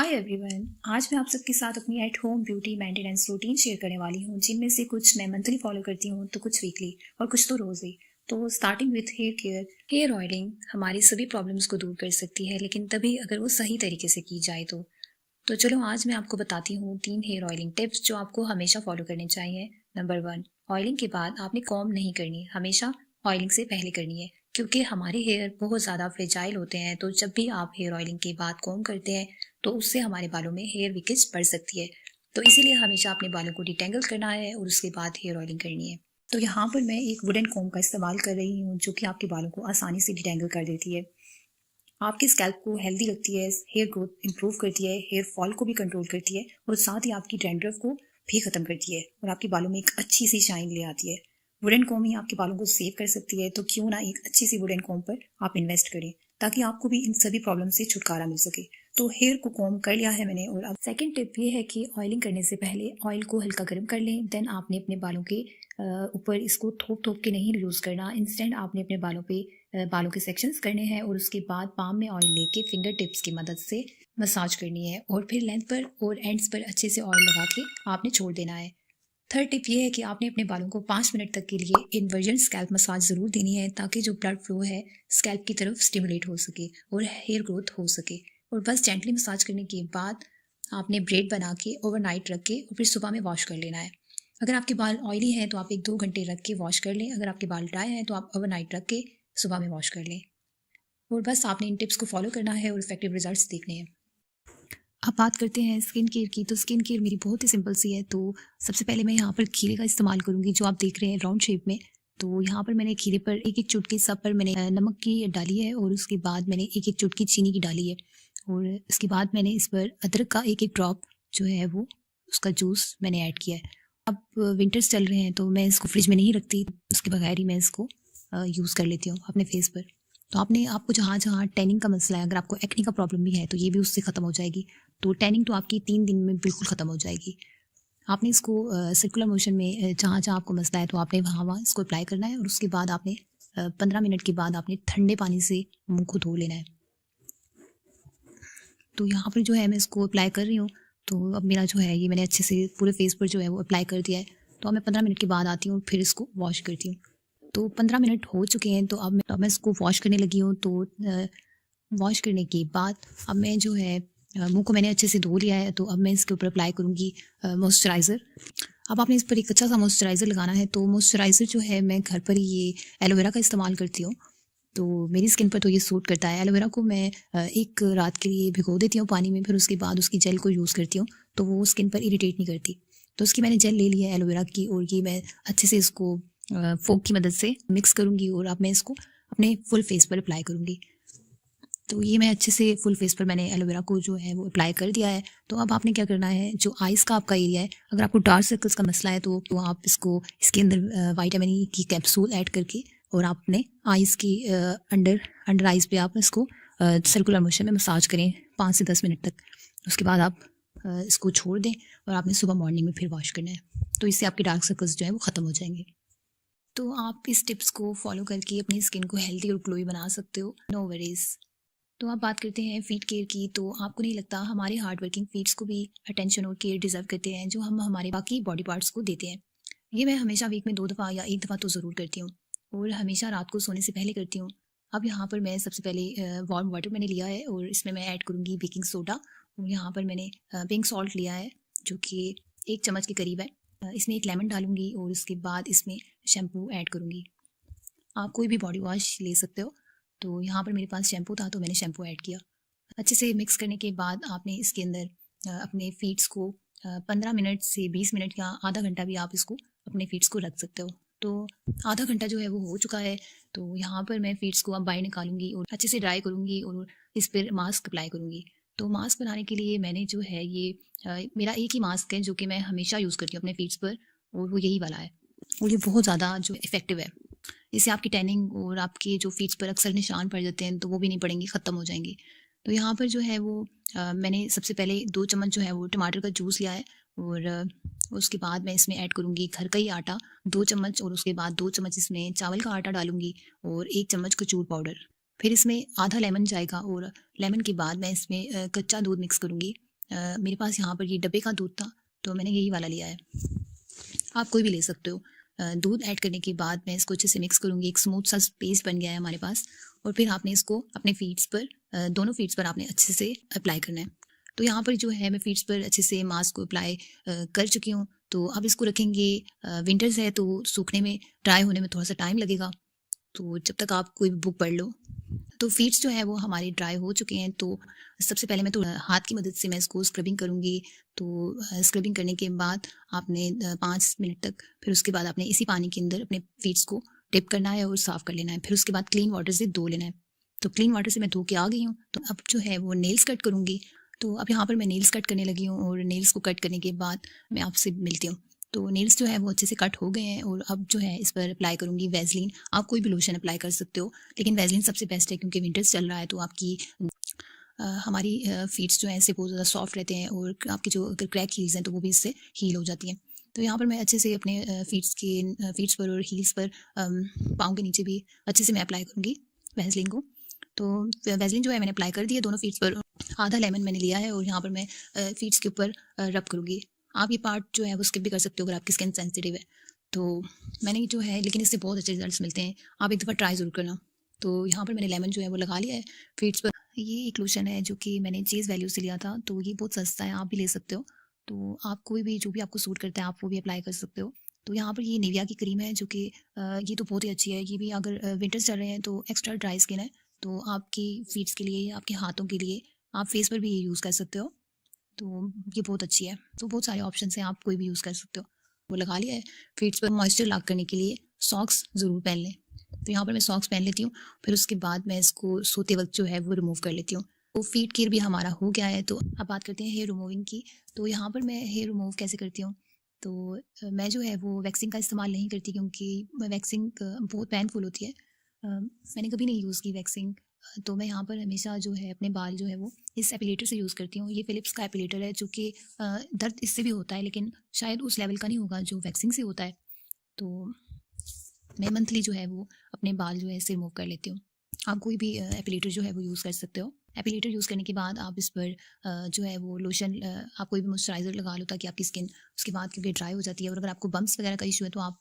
Hi everyone. आज मैं आप सबके साथ अपनी at home beauty maintenance routine share करने वाली हूँ, जिनमें से कुछ मैं मंथली फॉलो करती हूँ तो कुछ वीकली और कुछ तो रोज़ ही। तो starting with hair care. Hair oiling हमारी सभी प्रॉब्लम्स को दूर कर सकती है, लेकिन तभी अगर वो सही तरीके से की जाए तो चलो आज मैं आपको बताती हूँ 3 हेयर ऑयलिंग टिप्स जो आपको हमेशा फॉलो करने चाहिए। नंबर 1, ऑयलिंग के बाद आपने कॉम्ब नहीं करनी, हमेशा ऑयलिंग से पहले करनी है, क्योंकि हमारे हेयर बहुत ज़्यादा फ्रेजाइल होते हैं। तो जब भी आप हेयर ऑयलिंग के बाद कॉम्ब करते हैं तो उससे हमारे बालों में हेयर लीकेज बढ़ सकती है। तो इसीलिए हमेशा अपने बालों को डिटेंगल करना है और उसके बाद हेयर ऑयलिंग करनी है। तो यहाँ पर मैं एक वुडन कॉम्ब का इस्तेमाल कर रही हूँ, जो कि आपके बालों को आसानी से डिटेंगल कर देती है, आपके स्कैल्प को हेल्दी रखती है, हेयर ग्रोथ इंप्रूव करती है, हेयर फॉल को भी कंट्रोल करती है और साथ ही आपकी डैंड्रफ को भी खत्म करती है और आपके बालों में एक अच्छी सी शाइन ले आती है। वुडन कॉम्ब ही आपके बालों को सेव कर सकती है, तो क्यों ना एक अच्छी सी वुडन कॉम्ब पर आप इन्वेस्ट करें, ताकि आपको भी इन सभी प्रॉब्लम से छुटकारा मिल सके। तो हेयर को कॉम्ब कर लिया है मैंने। और अब सेकंड टिप ये है कि ऑयलिंग करने से पहले ऑयल को हल्का गर्म कर लें। देन आपने अपने बालों के ऊपर इसको थोप थोप के नहीं यूज़ करना, इंस्टेंट आपने अपने बालों के सेक्शंस करने हैं और उसके बाद पाम में ऑयल लेके फिंगर टिप्स की मदद से मसाज करनी है और फिर लेंथ पर और एंड्स पर अच्छे से ऑयल लगा के आपने छोड़ देना है। थर्ड टिप ये है कि आपने अपने बालों को 5 मिनट तक के लिए इन्वर्जन स्कैल्प मसाज ज़रूर देनी है, ताकि जो ब्लड फ्लो है स्कैल्प की तरफ स्टिमुलेट हो सके और हेयर ग्रोथ हो सके। और बस जेंटली मसाज करने के बाद आपने ब्रेड बना के ओवरनाइट रख के और फिर सुबह में वॉश कर लेना है। अगर आपके बाल ऑयली हैं तो आप 1-2 घंटे रख के वॉश कर लें, अगर आपके बाल ड्राई हैं तो आप ओवरनाइट रख के सुबह में वॉश कर लें। और बस आपने इन टिप्स को फॉलो करना है और इफेक्टिव रिजल्ट्स देखने हैं। अब बात करते हैं स्किन केयर की। तो स्किन केयर मेरी बहुत ही सिंपल सी है। तो सबसे पहले मैं यहाँ पर खीरे का इस्तेमाल करूँगी, जो आप देख रहे हैं राउंड शेप में। तो यहाँ पर मैंने खीरे पर एक एक चुटकी सब पर मैंने नमक की डाली है और उसके बाद मैंने एक एक चुटकी चीनी की डाली है और इसके बाद मैंने इस पर अदरक का एक एक ड्रॉप जो है वो उसका जूस मैंने ऐड किया है। अब विंटर्स चल रहे हैं तो मैं इसको फ्रिज में नहीं रखती, उसके बगैर ही मैं इसको यूज़ कर लेती हूँ अपने फेस पर। तो आपको जहाँ जहाँ टैनिंग का मसला है, अगर आपको एक्ने का प्रॉब्लम भी है तो ये भी उससे ख़त्म हो जाएगी। तो टैनिंग तो आपकी 3 दिन में बिल्कुल ख़त्म हो जाएगी। आपने इसको सर्कुलर मोशन में जहाँ जहाँ आपको मसला है तो आपने वहाँ वहाँ इसको अप्लाई करना है और उसके बाद आपने 15 मिनट के बाद आपने ठंडे पानी से मुँह को धो लेना है। तो यहाँ पर जो है मैं इसको अप्लाई कर रही हूँ। तो अब मेरा जो है ये मैंने अच्छे से पूरे फेस पर जो है वो अप्लाई कर दिया है। तो अब मैं 15 मिनट के बाद आती हूँ, फिर इसको वॉश करती हूँ। तो 15 मिनट हो चुके हैं, तो अब मैं इसको वॉश करने लगी हूँ। तो वॉश करने के बाद अब मैं जो है मुंह को मैंने अच्छे से धो लिया है। तो अब मैं इसके ऊपर अप्लाई करूँगी मॉइस्चराइज़र। अब आपने इस पर एक अच्छा सा मॉइस्चराइज़र लगाना है। तो मॉइस्चराइज़र जो है मैं घर पर ही ये एलोवेरा का इस्तेमाल करती हूँ। तो मेरी स्किन पर तो ये सूट करता है। एलोवेरा को मैं एक रात के लिए भिगो देती हूँ पानी में, फिर उसके बाद उसकी जेल को यूज़ करती हूँ, तो वो स्किन पर इरिटेट नहीं करती। तो उसकी मैंने जेल ले ली है एलोवेरा की और ये मैं अच्छे से इसको फोक की मदद से मिक्स करूँगी और अब मैं इसको अपने फुल फेस पर अप्लाई करूँगी। तो ये मैं अच्छे से फुल फेस पर मैंने एलोवेरा को जो है वो अप्लाई कर दिया है। तो अब आपने क्या करना है, जो आइज़ का आपका एरिया है, अगर आपको डार्क सर्कल्स का मसला है तो आप इसके अंदर विटामिन ई की कैप्सूल ऐड करके और आप अपने आइज़ की अंडर आइज़ पे आप इसको सर्कुलर मोशन में मसाज करें 5 से 10 मिनट तक। उसके बाद आप इसको छोड़ दें और आपने सुबह मॉर्निंग में फिर वॉश करना है। तो इससे आपके डार्क सर्कल्स जो है वो ख़त्म हो जाएंगे। तो आप इस टिप्स को फॉलो करके अपनी स्किन को हेल्दी और ग्लोई बना सकते हो, नो वरीज। तो अब बात करते हैं फीट केयर की। तो आपको नहीं लगता हमारे हार्ड वर्किंग फीट्स को भी अटेंशन और केयर डिजर्व करते हैं, जो हम हमारे बाकी बॉडी पार्ट्स को देते हैं। ये मैं हमेशा वीक में 2 दफ़ा या 1 दफ़ा तो ज़रूर करती हूँ और हमेशा रात को सोने से पहले करती हूँ। अब यहाँ पर मैं सबसे पहले वार्म वाटर मैंने लिया है और इसमें मैं ऐड करूँगी बेकिंग सोडा और यहाँ पर मैंने पिंक सॉल्ट लिया है, जो कि 1 चम्मच के करीब है। इसमें एक लेमन डालूंगी और उसके बाद इसमें शैम्पू ऐड करूँगी। आप कोई भी बॉडी वॉश ले सकते हो। तो यहाँ पर मेरे पास शैम्पू था तो मैंने शैम्पू ऐड किया। अच्छे से मिक्स करने के बाद आपने इसके अंदर अपने फीट्स को 15 मिनट से 20 मिनट या आधा घंटा भी आप इसको अपने फीट्स को रख सकते हो। तो आधा घंटा जो है वो हो चुका है। तो यहाँ पर मैं फीट्स को अब बाहर निकालूंगी और अच्छे से ड्राई करूँगी और इस पर मास्क अप्लाई करूँगी। तो मास्क बनाने के लिए मैंने जो है ये मेरा एक ही मास्क है जो कि मैं हमेशा यूज़ करती हूँ अपने फीट्स पर, और वो यही वाला है और ये बहुत ज़्यादा जो इफ़ेक्टिव है। इससे आपकी टैनिंग और आपके जो फीट्स पर अक्सर निशान पड़ जाते हैं तो वो भी नहीं पड़ेंगे, ख़त्म हो जाएंगे। तो यहाँ पर जो है वो मैंने सबसे पहले 2 चम्मच जो है वो टमाटर का जूस लिया है और उसके बाद मैं इसमें ऐड करूँगी घर का ही आटा 2 चम्मच और उसके बाद 2 चम्मच इसमें चावल का आटा डालूंगी और 1 चम्मच कचूर पाउडर। फिर इसमें आधा लेमन जाएगा और लेमन के बाद मैं इसमें कच्चा दूध मिक्स करूँगी मेरे पास यहाँ पर ये डब्बे का दूध था, तो मैंने यही वाला लिया है। आप कोई भी ले सकते हो। दूध ऐड करने के बाद मैं इसको अच्छे से मिक्स करूँगी। एक स्मूथ सा पेस्ट बन गया है हमारे पास, और फिर आपने इसको अपने फीट्स पर, दोनों फीट्स पर आपने अच्छे से अप्लाई करना है। तो यहाँ पर जो है मैं फीट्स पर अच्छे से मास्क को अप्लाई कर चुकी हूँ। तो अब इसको रखेंगे, विंटर्स है तो सूखने में, ड्राई होने में थोड़ा सा टाइम लगेगा। तो जब तक आप कोई बुक पढ़ लो। तो फीट्स जो है वो हमारे ड्राई हो चुके हैं। तो सबसे पहले मैं तो हाथ की मदद से मैं इसको स्क्रबिंग करूँगी। तो स्क्रबिंग करने के बाद आपने 5 मिनट तक, फिर उसके बाद आपने इसी पानी के अंदर अपने फीट्स को डिप करना है और साफ़ कर लेना है। फिर उसके बाद क्लीन वाटर से धो लेना है। तो क्लीन वाटर से मैं धो के आ गई हूँ। तो अब जो है वो नेल्स कट करूँगी। तो अब यहाँ पर मैं नेल्स कट करने लगी हूँ, और नेल्स को कट करने के बाद मैं आपसे मिलती हूँ। तो नेल्स जो है वो अच्छे से कट हो गए हैं, और अब जो है इस पर अप्लाई करूँगी वैसलीन। आप कोई भी लोशन अप्लाई कर सकते हो, लेकिन वैसलीन सबसे बेस्ट है, क्योंकि विंटर्स चल रहा है तो आपकी हमारी फीट्स जो हैं इससे बहुत ज़्यादा सॉफ्ट रहते हैं, और आपकी जो अगर क्रैक हील्स हैं तो वो भी इससे हील हो जाती हैं। तो यहाँ पर मैं अच्छे से अपने फीट्स पर और हील्स पर, पाँव के नीचे भी अच्छे से मैं अप्लाई करूँगी वैसलीन को। तो वैसलीन जो है मैंने अप्लाई कर दी है दोनों फीट्स पर। आधा लेमन मैंने लिया है, और यहाँ पर मैं फीट्स के ऊपर रब करूँगी। आप ये पार्ट जो है वो स्किप भी कर सकते हो अगर आपकी स्किन सेंसिटिव है। तो मैंने जो है, लेकिन इससे बहुत अच्छे रिजल्ट्स मिलते हैं, आप एक दफ़ा ट्राई ज़रूर करना। तो यहाँ पर मैंने लेमन जो है वो लगा लिया है फीट्स पर। ये एक लोशन है जो कि मैंने चीज़ वैल्यू से लिया था, तो ये बहुत सस्ता है, आप भी ले सकते हो। तो आप कोई भी, जो भी आपको सूट करता है, आप वो भी अप्लाई कर सकते हो। तो यहाँ पर ये निविया की क्रीम है, जो कि ये तो बहुत ही अच्छी है। ये भी अगर विंटर्स चल रहे हैं तो एक्स्ट्रा ड्राई स्किन है, तो आपकी फीट्स के लिए, आपके हाथों के लिए, आप फेस पर भी ये यूज़ कर सकते हो। तो ये बहुत अच्छी है। तो बहुत सारे ऑप्शंस हैं, आप कोई भी यूज़ कर सकते हो। वो लगा लिया है। फीट्स पर मॉइस्चर लॉक करने के लिए सॉक्स ज़रूर पहन लें। तो यहाँ पर मैं सॉक्स पहन लेती हूँ, फिर उसके बाद मैं इसको सोते वक्त जो है वो रिमूव कर लेती हूँ। तो फीट केयर भी हमारा हो गया है। तो अब बात करते हैं हेयर रिमूविंग की। तो यहाँ पर मैं हेयर रिमूव कैसे करती हूँ। तो मैं जो है वो वैक्सिंग का इस्तेमाल नहीं करती, क्योंकि वैक्सिंग बहुत पेनफुल होती है। मैंने कभी नहीं यूज़ की वैक्सिंग। तो मैं यहाँ पर हमेशा जो है अपने बाल जो है वो इस एपिलेटर से यूज़ करती हूँ। ये फ़िलिप्स का एपिलेटर है, जो कि दर्द इससे भी होता है, लेकिन शायद उस लेवल का नहीं होगा जो वैक्सिंग से होता है। तो मैं मंथली जो है वो अपने बाल जो है इससे रिमूव कर लेती हूँ। आप कोई भी एपिलेटर जो है वो यूज़ कर सकते हो। एपिलेटर यूज़ करने के बाद आप इस पर जो है वो लोशन, आप कोई भी मॉइस्चराइज़र लगा लो, ताकि आपकी स्किन उसके बाद, क्योंकि ड्राई हो जाती है। और अगर आपको बम्प्स वगैरह का इशू है तो आप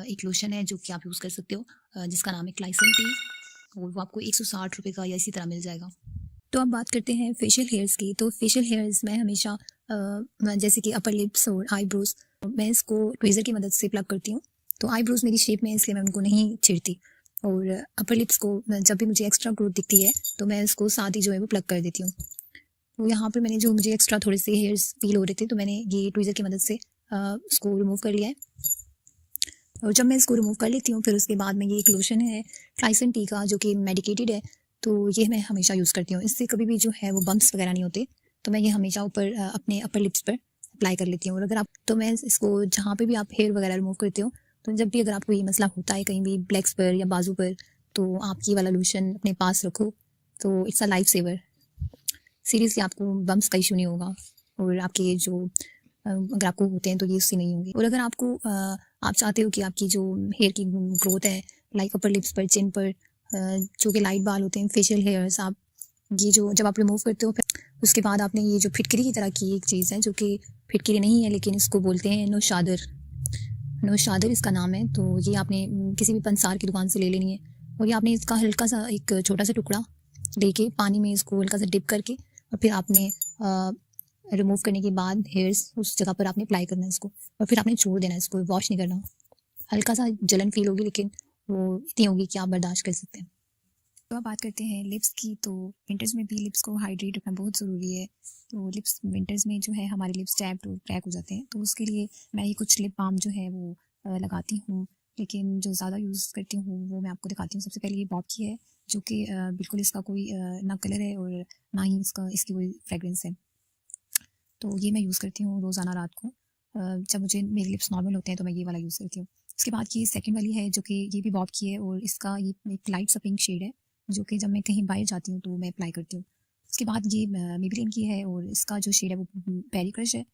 एक लोशन है जो कि आप यूज़ कर सकते हो, जिसका नाम है क्लाइसन टी, और वो आपको 160 रुपये का या इसी तरह मिल जाएगा। तो अब बात करते हैं फेशियल हेयर्स की। तो फेशियल हेयर्स मैं हमेशा जैसे कि अपर लिप्स और आईब्रोज, मैं इसको ट्वीज़र की मदद से प्लग करती हूँ। तो आईब्रोज मेरी शेप में है, इसलिए मैं उनको नहीं छेड़ती। और अपर लिप्स को जब भी मुझे एक्स्ट्रा ग्रोथ दिखती है तो मैं इसको साथ ही जो है वो प्लग कर देती हूँ। तो यहाँ पर मैंने जो मुझे एक्स्ट्रा थोड़े से हेयर्स फील हो रहे थे, तो मैंने ये ट्वीज़र की मदद से उसको रिमूव कर लिया है। और जब मैं इसको रिमूव कर लेती हूँ, फिर उसके बाद में ये एक लोशन है क्लाइसन टी का, जो कि मेडिकेटेड है। तो ये मैं हमेशा यूज़ करती हूँ। इससे कभी भी जो है वो बम्प्स वगैरह नहीं होते। तो मैं ये हमेशा ऊपर अपने अपर लिप्स पर अप्लाई कर लेती हूँ। और अगर आप, तो मैं इसको जहाँ पे भी आप हेयर वगैरह रिमूव करते हो, तो जब भी अगर आपको ये मसला होता है कहीं भी ब्लैक्स पर या बाजू पर, तो आप ये वाला लोशन अपने पास रखो। तो it's a life saver. Seriously आपको बम्प्स का इशू नहीं होगा, और आपके जो अगर आपको होते हैं तो ये उससे नहीं होंगे। और अगर आपको आप चाहते हो कि आपकी जो हेयर की ग्रोथ है, लाइक अपर लिप्स पर, चिन पर, जो कि लाइट बाल होते हैं, फेशियल हेयर्स, आप ये जो जब आप रिमूव करते हो, फिर उसके बाद आपने ये जो फिटकरी की तरह की एक चीज़ है, जो कि फिटकरी नहीं है, लेकिन इसको बोलते हैं नौशादर। नौशादर इसका नाम है। तो ये आपने किसी भी पंसार की दुकान से ले लेनी है, और ये आपने इसका हल्का सा एक छोटा सा टुकड़ा लेके पानी में इसको हल्का सा डिप करके, और फिर आपने रिमूव करने के बाद हेयर्स उस जगह पर आपने अप्लाई करना है इसको, और फिर आपने छोड़ देना है इसको, वॉश नहीं करना। हल्का सा जलन फील होगी, लेकिन वो इतनी होगी कि आप बर्दाश्त कर सकते हैं। तो अब बात करते हैं लिप्स की। तो विंटर्स में भी लिप्स को हाइड्रेट रखना बहुत ज़रूरी है। तो लिप्स विंटर्स में जो है हमारे लिप्स टैप्ड और क्रैक हो जाते हैं, तो उसके लिए मैं ये कुछ लिप बाम जो है वो लगाती हूँ। लेकिन जो ज़्यादा यूज़ करती हूँ वो मैं आपको दिखाती हूँ। सबसे पहले ये बॉब की है, जो कि बिल्कुल इसका कोई ना कलर है और ना ही इसकी कोई फ्रेगरेंस है। तो ये मैं यूज़ करती हूँ रोज़ाना रात को। जब मुझे मेरे लिप्स नॉर्मल होते हैं तो मैं ये वाला यूज़ करती हूँ। उसके बाद ये सेकंड वाली है, जो कि ये भी बॉब की है, और इसका ये एक लाइट सा पिंक शेड है, जो कि जब मैं कहीं बाहर जाती हूँ तो मैं अप्लाई करती हूँ। उसके बाद ये मेबेलिन की है, और इसका जो शेड है वो पेरी क्रश है।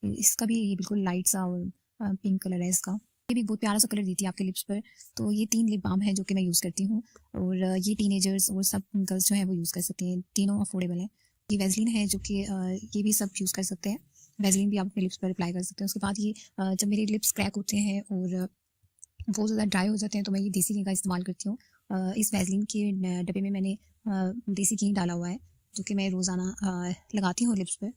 इसका भी ये बिल्कुल लाइट सा और पिंक कलर है इसका। ये भी बहुत प्यारा सा कलर देती है आपके लिप्स पर। तो ये 3 लिप बाम है जो कि मैं यूज़ करती हूँ, और ये टीनेजर्स और सब गर्ल्स जो है वो यूज़ कर सकते हैं, तीनों अफोर्डेबल है। ये वैसलीन है जो कि ये भी सब यूज़ कर सकते हैं। वैसलीन भी आप अपने लिप्स पर अप्लाई कर सकते हैं। उसके बाद ये जब मेरे लिप्स क्रैक होते हैं और बहुत ज़्यादा ड्राई हो जाते हैं तो मैं ये देसी घी का इस्तेमाल करती हूँ। इस वैसलीन के डब्बे में मैंने देसी घी डाला हुआ है जो कि मैं रोज़ाना लगाती हूँ लिप्स पे।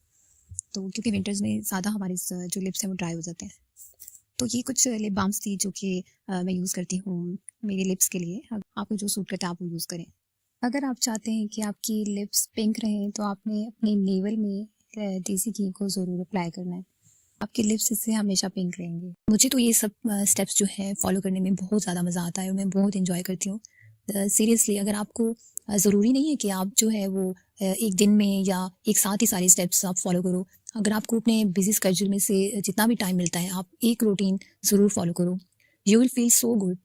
तो क्योंकि विंटर्स में ज़्यादा हमारे जो लिप्स हैं वो ड्राई हो जाते हैं। तो ये कुछ लिप बाम्स थी जो कि मैं यूज़ करती हूँ मेरे लिप्स के लिए। आपको जो सूट करता है आप वो यूज़ करें। अगर आप चाहते हैं कि आपकी लिप्स पिंक रहें तो आपने अपने नेवल में देसी घी को ज़रूर अप्लाई करना है। आपके लिप्स इससे हमेशा पिंक रहेंगे। मुझे तो ये सब स्टेप्स जो है फॉलो करने में बहुत ज़्यादा मज़ा आता है और मैं बहुत इंजॉय करती हूँ। सीरियसली अगर आपको ज़रूरी नहीं है कि आप जो है वो एक दिन में या एक साथ ही सारे स्टेप्स आप फॉलो करो। अगर आपको अपने बिजी स्केड्यूल में से जितना भी टाइम मिलता है आप एक रूटीन ज़रूर फॉलो करो। You will feel so good.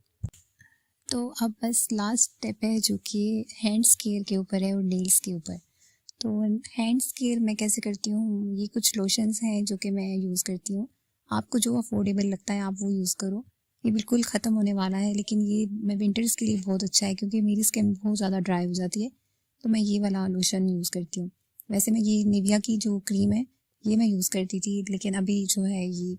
तो अब बस लास्ट स्टेप है जो कि हैंड्स केयर के ऊपर है और नेल्स के ऊपर। तो हैंड्स केयर मैं कैसे करती हूँ, ये कुछ लोशंस हैं जो कि मैं यूज़ करती हूँ। आपको जो अफोर्डेबल लगता है आप वो यूज़ करो। ये बिल्कुल ख़त्म होने वाला है लेकिन ये मैं विंटर्स के लिए बहुत अच्छा है क्योंकि मेरी स्किन बहुत ज़्यादा ड्राई हो जाती है। तो मैं ये वाला लोशन यूज़ करती हूँ। वैसे मैं ये निविया की जो क्रीम है ये मैं यूज़ करती थी लेकिन अभी जो है ये,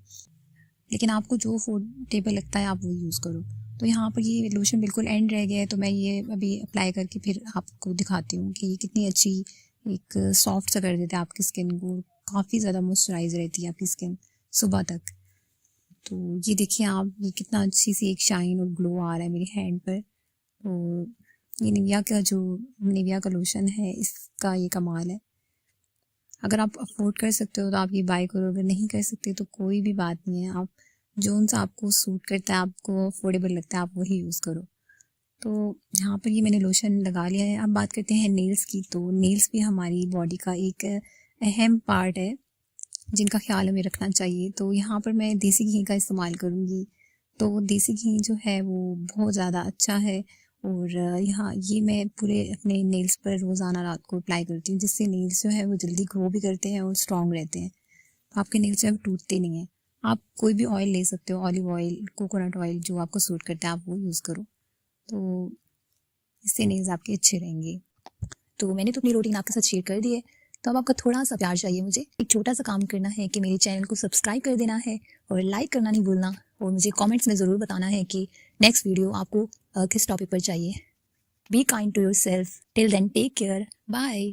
लेकिन आपको जो अफोर्डेबल लगता है आप वो यूज़ करो। तो यहाँ पर ये लोशन बिल्कुल एंड रह गया है तो मैं ये अभी अप्लाई करके फिर आपको दिखाती हूँ कि ये कितनी अच्छी एक सॉफ्ट सा कर देता है आपकी स्किन को। काफ़ी ज़्यादा मॉइस्चराइज रहती है आपकी स्किन सुबह तक। तो ये देखिए आप, ये कितना अच्छी सी एक शाइन और ग्लो आ रहा है मेरी हैंड पर। और ये निविया का लोशन है इसका ये कमाल है। अगर आप अफोर्ड कर सकते हो तो आप ये बाय करो, अगर नहीं कर सकते तो कोई भी बात नहीं है। आप जो सा आपको सूट करता है, आपको अफोर्डेबल लगता है, आप वही यूज़ करो। तो यहाँ पर ये मैंने लोशन लगा लिया है। अब बात करते हैं नेल्स की। तो नेल्स भी हमारी बॉडी का एक अहम पार्ट है जिनका ख्याल हमें रखना चाहिए। तो यहाँ पर मैं देसी घी का इस्तेमाल करूँगी। तो देसी घी जो है वो बहुत ज़्यादा अच्छा है और यहाँ ये मैं पूरे अपने नेल्स पर रोज़ाना रात को अप्लाई करती हूँ जिससे नेल्स जो है वो जल्दी ग्रो भी करते हैं और स्ट्रॉन्ग रहते हैं। तो आपके नेल्स जो है टूटते नहीं हैं। आप कोई भी ऑयल ले सकते हो, ऑलिव ऑयल, कोकोनट ऑयल, जो आपको सूट करता है आप वो यूज़ करो। तो इससे नेल्स आपके अच्छे रहेंगे। तो मैंने तो अपनी रूटीन आपके साथ शेयर कर दी है। तो अब आपका थोड़ा सा प्यार चाहिए मुझे। एक छोटा सा काम करना है कि मेरे चैनल को सब्सक्राइब कर देना है और लाइक करना नहीं भूलना और मुझे कमेंट्स में ज़रूर बताना है कि नेक्स्ट वीडियो आपको किस टॉपिक पर चाहिए। Be kind to yourself. Till then take care. Bye.